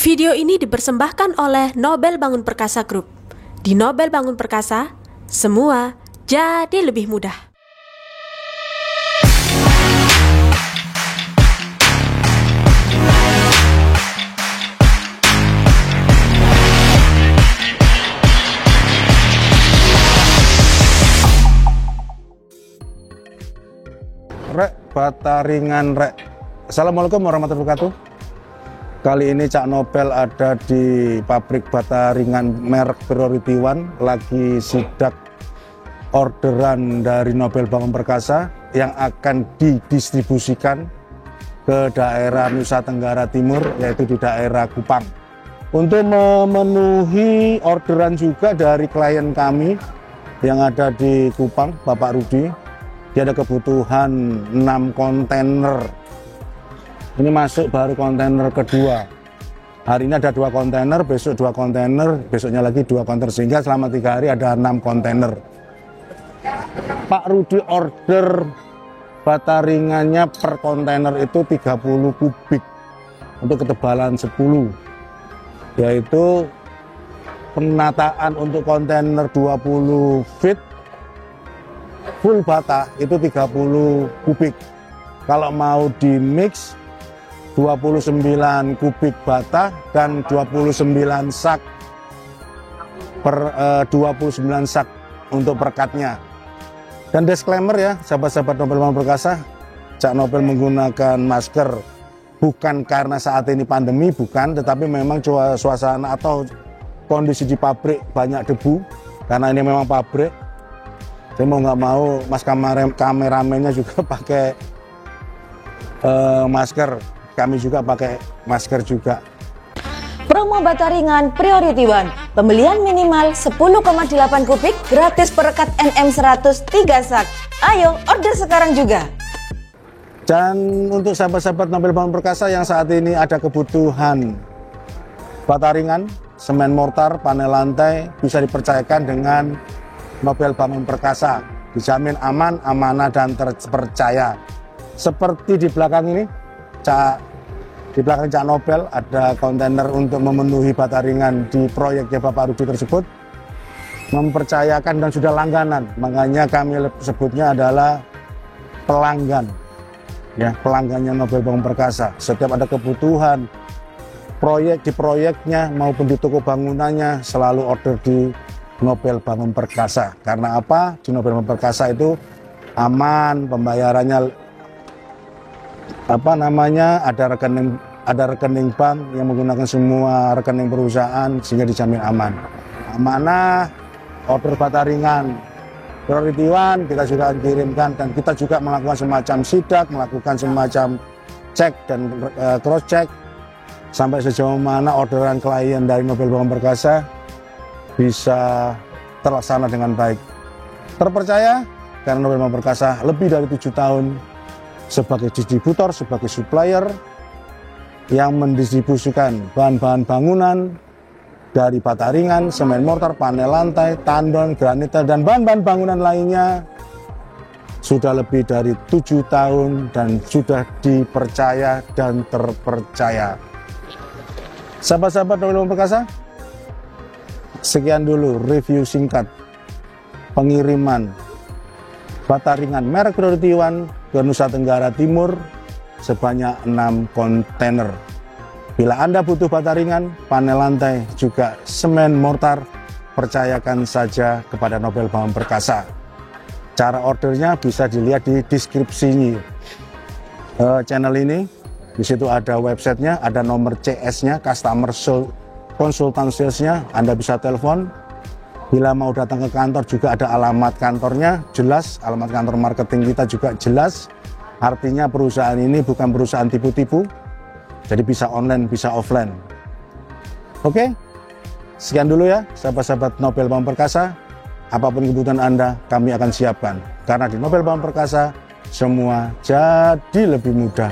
Video ini dipersembahkan oleh Nobel Bangun Perkasa Group. Di Nobel Bangun Perkasa, semua jadi lebih mudah. Rek, Bataringan rek. Assalamualaikum warahmatullahi wabarakatuh. Kali ini Cak Nobel ada di pabrik Bataringan merek Priority One, lagi sidak orderan dari Nobel Bangun Perkasa yang akan didistribusikan ke daerah Nusa Tenggara Timur, yaitu di daerah Kupang. Untuk memenuhi orderan juga dari klien kami yang ada di Kupang, Bapak Rudi, dia ada kebutuhan 6 kontainer. Ini masuk baru kontainer kedua. Hari ini ada 2 kontainer, besok 2 kontainer, besoknya lagi 2 kontainer, sehingga selama 3 hari ada 6 kontainer. Pak Rudi order bataringannya per kontainer itu 30 kubik untuk ketebalan 10, yaitu penataan untuk kontainer 20 feet full bata itu 30 kubik. Kalau mau di mix 29 kubik bata dan 29 sak per 29 sak untuk perkatnya. Dan disclaimer ya, sahabat-sahabat Nobel Bangun Perkasa, Cak Nobel menggunakan masker bukan karena saat ini pandemi, bukan, tetapi memang suasana atau kondisi di pabrik banyak debu, karena ini memang pabrik. Saya mau nggak mau, mas kameramennya juga pakai masker. Kami juga pakai masker juga. Promo Bataringan Priority One. Pembelian minimal 10,8 kubik gratis perekat NM100 3 sak. Ayo order sekarang juga. Dan untuk sahabat-sahabat Nobel Bangun Perkasa yang saat ini ada kebutuhan bataringan, semen mortar, panel lantai, bisa dipercayakan dengan Nobel Bangun Perkasa. Dijamin aman, amanah, dan terpercaya. Seperti di belakang ini, di belakang Cak Nobel ada kontainer untuk memenuhi bataringan di proyeknya Bapak Rudi tersebut, mempercayakan dan sudah langganan, makanya kami sebutnya adalah pelanggan, ya, pelanggannya Nobel Bangun Perkasa. Setiap ada kebutuhan proyek di proyeknya maupun di toko bangunannya selalu order di Nobel Bangun Perkasa. Karena apa? Di Nobel Bangun Perkasa itu aman, pembayarannya ada rekening bank yang menggunakan semua rekening perusahaan sehingga dijamin aman. Amanah, order bataringan Priority One kita sudah kirimkan, dan kita juga melakukan semacam sidak, melakukan semacam cek dan cross check sampai sejauh mana orderan klien dari Nobel Bangun Perkasa bisa terlaksana dengan baik. Terpercaya karena Nobel Bangun Perkasa lebih dari 7 tahun sebagai distributor, sebagai supplier yang mendistribusikan bahan-bahan bangunan dari bataringan, semen mortar, panel lantai, tandon, granita, dan bahan-bahan bangunan lainnya sudah lebih dari 7 tahun dan sudah dipercaya dan terpercaya. Sahabat-sahabat Nobel Bangun Perkasa, sekian dulu review singkat pengiriman bataringan merek Priority One ke Nusa Tenggara Timur sebanyak 6 kontainer. Bila Anda butuh bataringan, panel lantai, juga semen mortar, percayakan saja kepada Nobel Bangun Perkasa. Cara ordernya bisa dilihat di deskripsi channel ini. Di situ ada websitenya, ada nomor CS-nya, customer consultant sales-nya. Anda bisa telepon. Bila mau datang ke kantor juga ada alamat kantornya, jelas. Alamat kantor marketing kita juga jelas. Artinya perusahaan ini bukan perusahaan tipu-tipu, jadi bisa online, bisa offline. Oke, sekian dulu ya sahabat-sahabat Nobel Bangun Perkasa. Apapun kebutuhan Anda, kami akan siapkan. Karena di Nobel Bangun Perkasa, semua jadi lebih mudah.